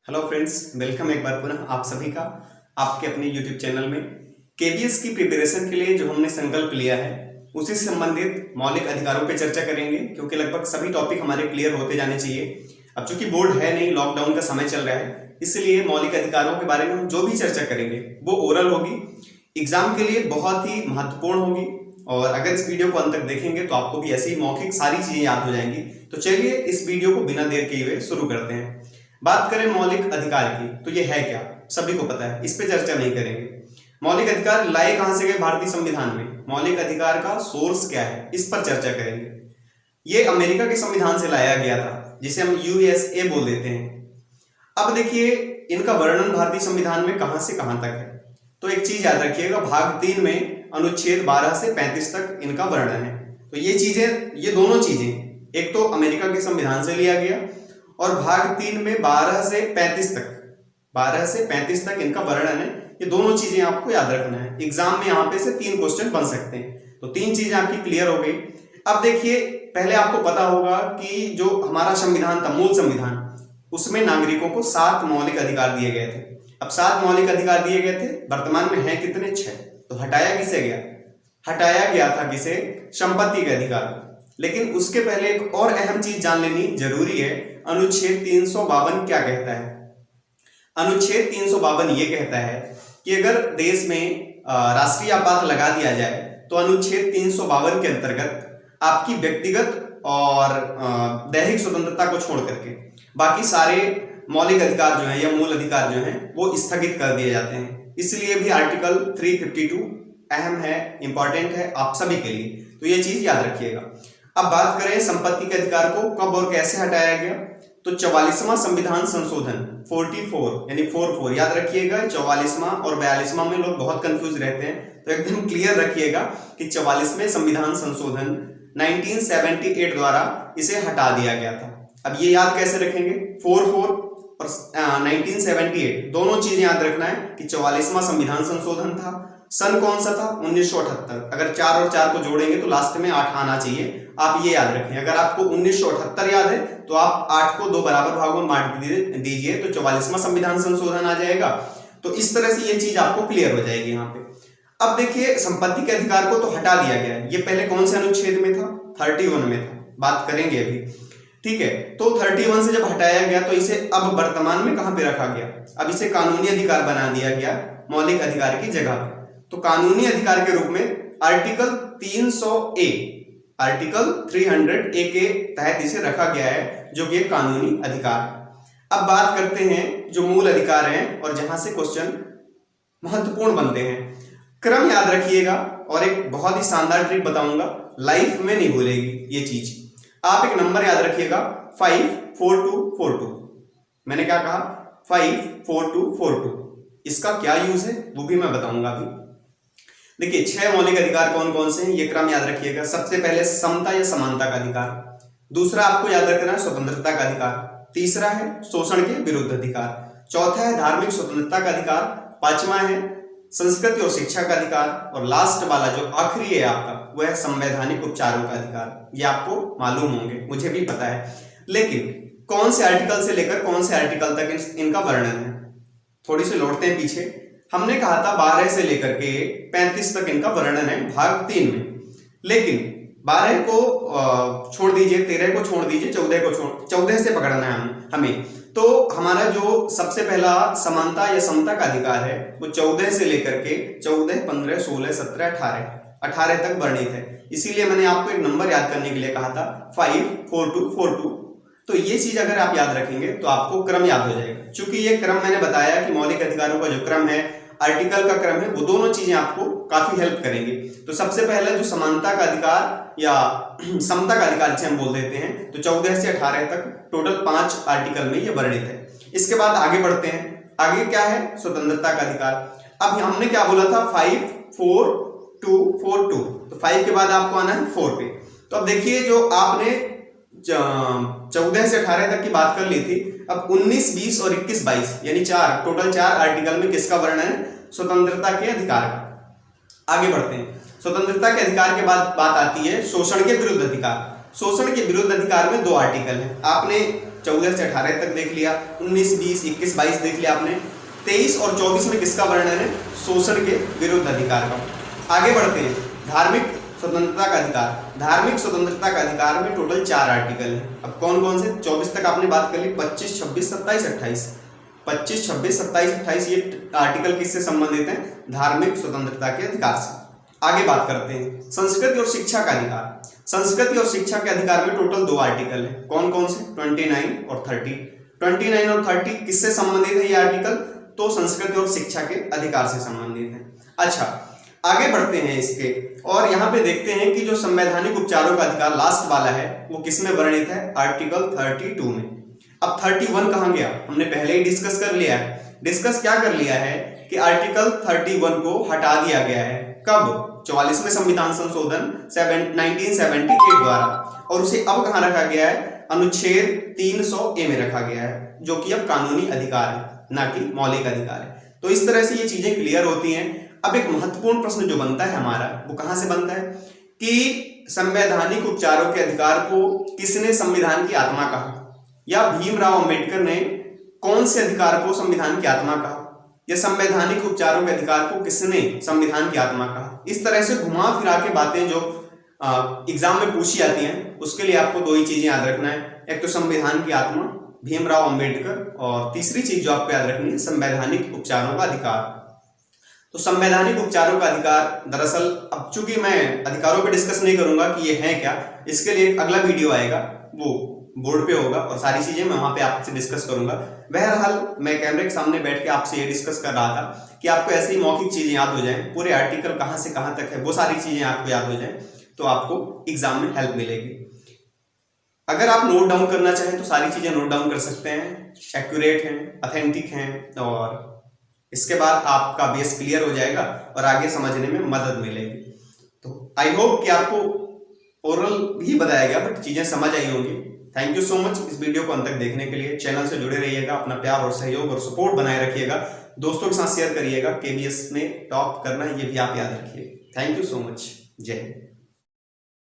Hello friends, welcome एक बार पुनः आप सभी का आपके अपने यूट्यूब चैनल में। केबीएस की प्रिपरेशन के लिए जो हमने संकल्प लिया है उसी से संबंधित मौलिक अधिकारों पर चर्चा करेंगे, क्योंकि लगभग सभी टॉपिक हमारे क्लियर होते जाने चाहिए। अब चूंकि बोर्ड है नहीं, लॉकडाउन का समय चल रहा है, इसलिए मौलिक अधिकारों के बारे में हम जो भी चर्चा करेंगे वो ओरल होगी, एग्जाम के लिए बहुत ही महत्वपूर्ण होगी। और अगर इस वीडियो को अंत तक देखेंगे तो आपको भी ऐसी मौखिक सारी चीजें याद हो जाएंगी। तो चलिए इस वीडियो को बिना देर किए हुए शुरू करते हैं। बात करें मौलिक अधिकार की, तो ये है क्या, सभी को पता है, इस पे चर्चा नहीं करेंगे। मौलिक अधिकार लाए कहां से गए भारतीय संविधान में, मौलिक अधिकार का सोर्स क्या है, इस पर चर्चा करेंगे। ये अमेरिका के संविधान से लाया गया था, जिसे हम यूएसए बोल देते हैं। अब देखिए इनका वर्णन भारतीय संविधान में कहां से कहां तक है। तो एक चीज याद रखिएगा, भाग 3 में अनुच्छेद 12 से 35 तक इनका वर्णन है। तो ये चीजें, ये दोनों चीजें, एक तो अमेरिका के संविधान से लिया गया और भाग 3 में 12 से 35 तक इनका वर्णन है। ये दोनों चीजें आपको याद रखना है। एग्जाम में यहाँ पे से 3 क्वेश्चन बन सकते हैं। तो 3 चीजें आपकी क्लियर हो गई। अब देखिए, पहले आपको पता होगा कि जो हमारा संविधान था, मूल संविधान, उसमें नागरिकों को 7 मौलिक अधिकार दिए गए थे। अब 7 मौलिक अधिकार दिए गए थे, वर्तमान में है कितने? 6। तो हटाया किसे गया? हटाया गया था किसे? संपत्ति के अधिकार। लेकिन उसके पहले एक और अहम चीज जान लेनी जरूरी है। अनुच्छेद 352 क्या कहता है? अनुच्छेद 352 ये कहता है कि अगर देश में राष्ट्रीय आपात लगा दिया जाए तो अनुच्छेद 352 के अंतर्गत आपकी व्यक्तिगत और दैहिक स्वतंत्रता को छोड़ करके बाकी सारे मौलिक अधिकार जो हैं या मूल अधिकार जो हैं वो स्थगित कर दिए जाते हैं। इसलिए भी आर्टिकल 352 अहम है, इंपॉर्टेंट है आप सभी के लिए। तो ये चीज याद रखिएगा। अब बात करें संपत्ति के अधिकार को कब और कैसे हटाया गया, तो 44वां संविधान संशोधन 44 यानी 44 याद रखिएगा। 44वां और 42वां में लोग बहुत कंफ्यूज रहते हैं, तो एकदम क्लियर रखिएगा कि 44वें संविधान संशोधन 1978 द्वारा इसे हटा दिया गया था। अब ये याद कैसे रखेंगे? 44 और 1978 दोनों चीजें याद रखना है कि 44वां संविधान संशोधन था। सन कौन सा था? 1978। अगर 4 और 4 को जोड़ेंगे तो लास्ट में 8 आना चाहिए, आप ये याद रखें। अगर आपको 1978 याद है तो आप 8 को 2 बराबर भागों में बांट दीजिए तो 44वां संविधान संशोधन आ जाएगा। तो इस तरह से ये चीज आपको क्लियर हो जाएगी यहाँ पे। अब देखिए, संपत्ति के अधिकार को तो हटा दिया गया। ये पहले कौन से अनुच्छेद में था? 31 में था, बात करेंगे अभी, ठीक है। तो 31 से जब हटाया गया तो इसे अब वर्तमान में कहां पे रखा गया? अब इसे कानूनी अधिकार बना दिया गया मौलिक अधिकार की जगह पे। तो कानूनी अधिकार के रूप में आर्टिकल 300A, आर्टिकल 300A के तहत इसे रखा गया है, जो कि कानूनी अधिकार। अब बात करते हैं जो मूल अधिकार हैं और जहां से क्वेश्चन महत्वपूर्ण बनते हैं। क्रम याद रखिएगा और एक बहुत ही शानदार ट्रिक बताऊंगा, लाइफ में नहीं भूलेगी ये चीज। आप एक नंबर याद रखिएगा 54242। मैंने क्या कहा? 54242। इसका क्या यूज है वो भी मैं बताऊंगा अभी। देखिए 6 मौलिक अधिकार कौन कौन से हैं, ये क्रम याद रखिएगा। सबसे पहले समता या समानता का अधिकार, दूसरा आपको याद रखना है स्वतंत्रता का अधिकार, तीसरा है शोषण के विरुद्ध अधिकार, चौथा है धार्मिक स्वतंत्रता का अधिकार, पांचवा है संस्कृति और शिक्षा का अधिकार, और लास्ट वाला जो आखिरी है आपका वह है संवैधानिक उपचारों का अधिकार। ये आपको मालूम होंगे, मुझे भी पता है, लेकिन कौन से आर्टिकल से लेकर कौन से आर्टिकल तक इनका वर्णन है। थोड़ी सी लौटते हैं पीछे। हमने कहा था 12 से लेकर के 35 तक इनका वर्णन है भाग 3 में, लेकिन 12 को छोड़ दीजिए, 13 को छोड़ दीजिए, 14 से पकड़ना है हमें। तो हमारा जो सबसे पहला समानता या समता का अधिकार है वो 14 से लेकर के 14, 15, 16, 17, 18 तक वर्णित है। इसीलिए मैंने आपको एक नंबर याद करने के लिए कहा था 54242। तो ये चीज अगर आप याद रखेंगे तो आपको क्रम याद हो जाएगा। चूंकि ये क्रम मैंने बताया कि मौलिक अधिकारों का जो क्रम है, आर्टिकल का क्रम है, वो दोनों चीजें आपको काफी हेल्प करेंगे। तो सबसे पहला जो समानता का अधिकार या समता का अधिकार जिसे हम बोल देते हैं, तो 14 से 18 तक टोटल 5 आर्टिकल में ये वर्णित है। इसके बाद आगे बढ़ते हैं। आगे क्या है? स्वतंत्रता का अधिकार। अब हमने क्या बोला था? 54242। तो 5 के बाद आपको आना है 4 पे। तो अब देखिए, जो आपने 14 से 18 तक की बात कर ली थी, अब 19, 20 और 21, 22 यानी 4, टोटल 4 आर्टिकल में किसका वर्णन है? स्वतंत्रता के अधिकार का। आगे बढ़ते हैं। स्वतंत्रता के अधिकार के बाद बात आती है शोषण के विरुद्ध अधिकार। शोषण के विरुद्ध अधिकार में 2 आर्टिकल हैं। आपने 14 से 18 तक देख लिया, 19, 20, 21, 22 देख लिया आपने। 23 और 24 में किसका वर्णन है? शोषण के विरुद्ध अधिकार का। आगे बढ़ते हैं, धार्मिक स्वतंत्रता का अधिकार। धार्मिक स्वतंत्रता का अधिकार में टोटल 4 आर्टिकल हैं। अब कौन कौन से? 24 तक आपने बात कर ली, 25, 26, 27, 28। 25, 26, 27, 28 ये आर्टिकल किससे संबंधित हैं? धार्मिक स्वतंत्रता के अधिकार से। आगे बात करते हैं संस्कृति और शिक्षा का अधिकार। संस्कृति और शिक्षा के अधिकार में टोटल 2 आर्टिकल हैं। कौन कौन से? 29 और 30। 29 और 30 किससे संबंधित है ये आर्टिकल? तो संस्कृति और शिक्षा के अधिकार से संबंधित है। अच्छा, आगे बढ़ते हैं इसके, और यहाँ पे देखते हैं कि जो संवैधानिक उपचारों का अधिकार लास्ट वाला है वो किसमें वर्णित है? आर्टिकल 32 में। अब 31 कहाँ गया? हमने पहले ही डिस्कस कर लिया है। डिस्कस क्या कर लिया है कि आर्टिकल 31 को हटा दिया गया है। कब? 44वें संविधान संशोधन 1978 द्वारा, और उसे अब कहाँ रखा गया है? अनुच्छेद 300A में रखा गया है, जो कि अब कानूनी अधिकार है, ना कि मौलिक अधिकार है। तो इस तरह से ये चीजें क्लियर होती हैं। अब एक महत्वपूर्ण प्रश्न जो बनता है हमारा, वो कहां से बनता है कि संवैधानिक उपचारों के अधिकार को किसने संविधान की आत्मा कहा, या भीमराव अंबेडकर ने कौन से अधिकार को संविधान की आत्मा कहा, या संवैधानिक उपचारों के अधिकार को किसने संविधान की आत्मा कहा। इस तरह से घुमा फिरा के बातें जो एग्जाम में पूछी जाती हैं, उसके लिए आपको 2 ही चीजें याद रखना है, एक तो संविधान की आत्मा भीमराव अंबेडकर, और तीसरी चीज जो आपको याद रखनी है संवैधानिक उपचारों का अधिकार। तो संवैधानिक उपचारों का अधिकार दरअसल, अब चूंकि मैं अधिकारों पे डिस्कस नहीं करूंगा कि ये है क्या, इसके लिए एक अगला वीडियो आएगा, वो बोर्ड पे होगा और सारी चीजें मैं वहां पे आपसे डिस्कस करूंगा। बहरहाल मैं कैमरे के सामने बैठ के आपसे ये डिस्कस कर रहा था कि आपको ऐसी मौखिक चीजें याद हो जाएं, पूरे आर्टिकल कहां से कहां तक है वो सारी चीजें आपको याद हो जाएं, तो आपको एग्जाम में हेल्प मिलेगी। अगर आप नोट डाउन करना चाहें तो सारी चीजें नोट डाउन कर सकते हैं, एक्यूरेट हैं, ऑथेंटिक हैं, और इसके बाद आपका बेस क्लियर हो जाएगा और आगे समझने में मदद मिलेगी। तो आई होप कि आपको ओरल भी बताया गया बट चीजें समझ आई होंगी। थैंक यू सो मच इस वीडियो को अंत तक देखने के लिए। चैनल से जुड़े रहिएगा, अपना प्यार और सहयोग और सपोर्ट बनाए रखिएगा, दोस्तों के साथ शेयर करिएगा। KBS में टॉप करना ये भी आप याद रखिए। Thank you so much. जय हिंद।